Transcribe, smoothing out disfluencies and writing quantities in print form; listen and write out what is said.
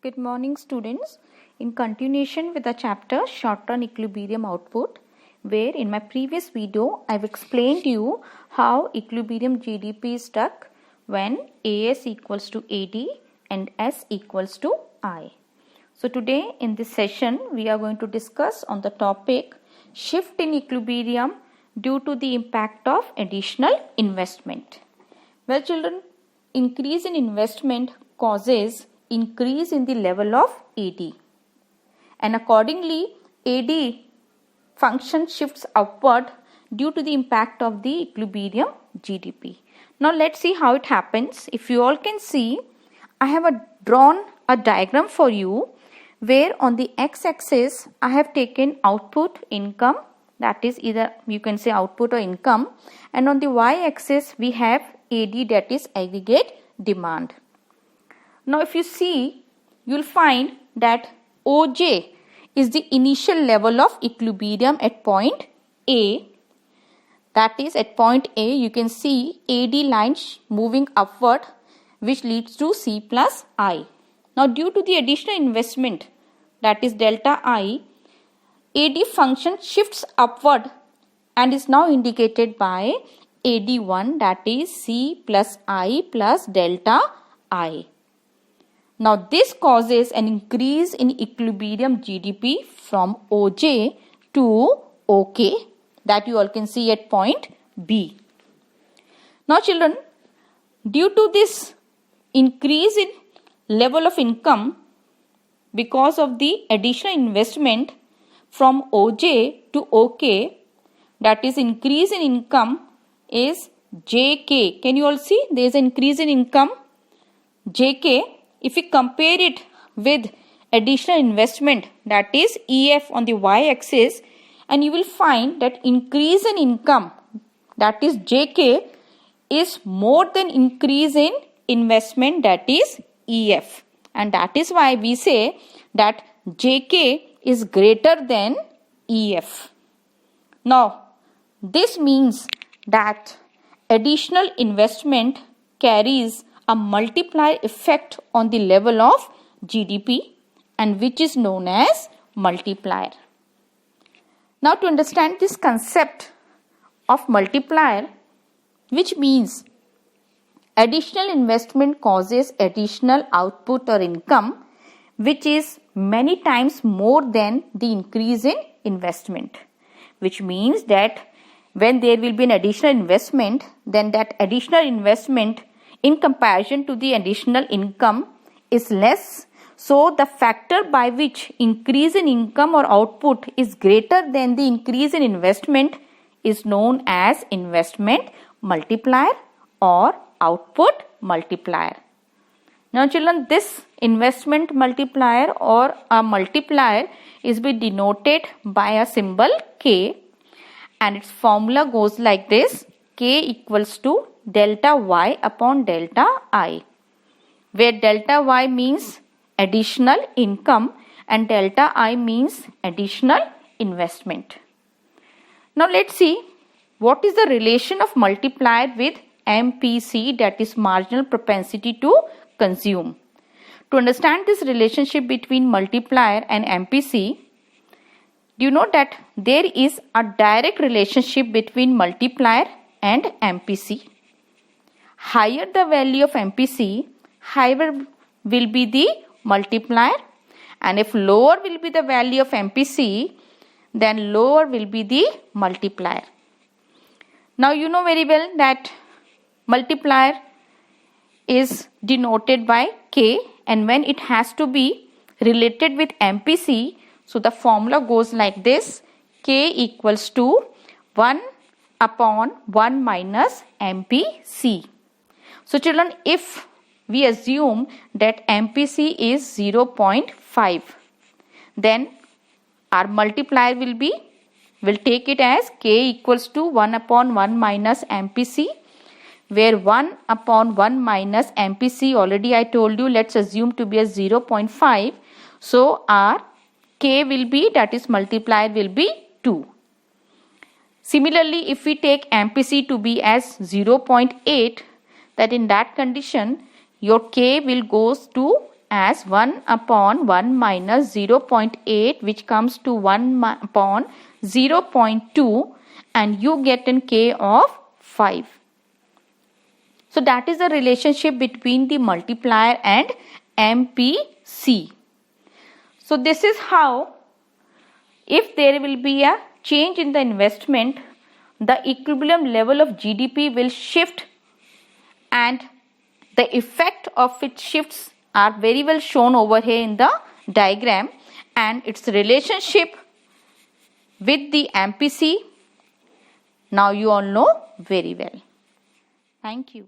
Good morning, students. In continuation with the chapter Short-Run Equilibrium Output, where in my previous video I've explained to you how equilibrium GDP is struck when AS equals to AD and S equals to I. So today in this session we are going to discuss on the topic shift in equilibrium due to the impact of additional investment. Well children, increase in investment causes increase in the level of AD, and accordingly AD function shifts upward due to the impact of the equilibrium GDP. Now let's see how it happens. If you all can see, I have drawn a diagram for you where on the x-axis I have taken output income, that is either you can say output or income, and on the y-axis we have AD, that is aggregate demand. Now if you see, you will find that OJ is the initial level of equilibrium at point A. That is at point A you can see AD line moving upward, which leads to C plus I. Now due to the additional investment, that is delta I, AD function shifts upward and is now indicated by AD1, that is C plus I plus delta I. Now this causes an increase in equilibrium GDP from OJ to OK, that you all can see at point B. Now children, due to this increase in level of income because of the additional investment from OJ to OK, that is increase in income is JK. Can you all see there is an increase in income JK? If we compare it with additional investment, that is EF on the y-axis, and you will find that increase in income, that is JK, is more than increase in investment, that is EF, and that is why we say that JK is greater than EF. Now this means that additional investment carries a multiplier effect on the level of GDP, and which is known as multiplier. Now to understand this concept of multiplier, which means additional investment causes additional output or income, which is many times more than the increase in investment, which means that when there will be an additional investment, then that additional investment in comparison to the additional income is less. So the factor by which increase in income or output is greater than the increase in investment is known as investment multiplier or output multiplier. Now children, this investment multiplier or a multiplier is be denoted by a symbol K, and its formula goes like this: K equals to delta Y upon delta I, where delta Y means additional income and delta I means additional investment. Now let's see what is the relation of multiplier with MPC, that is marginal propensity to consume. To understand this relationship between multiplier and MPC, do you know that there is a direct relationship between multiplier and MPC? Higher the value of MPC, higher will be the multiplier, and if lower will be the value of MPC, then lower will be the multiplier. Now you know very well that multiplier is denoted by K, and when it has to be related with MPC, so the formula goes like this: K equals to 1 upon 1 minus MPC. So children, if we assume that MPC is 0.5, then our multiplier will take it as K equals to 1 upon 1 minus MPC, where 1 upon 1 minus MPC already I told you, let's assume to be as 0.5. So our K will be, that is multiplier will be 2. Similarly, if we take MPC to be as 0.8, that in that condition your K will goes to as 1 upon 1 minus 0.8, which comes to 1 upon 0.2, and you get an K of 5. So that is the relationship between the multiplier and MPC. So this is how, if there will be a change in the investment, the equilibrium level of GDP will shift, and the effect of its shifts are very well shown over here in the diagram, and its relationship with the MPC now you all know very well. Thank you.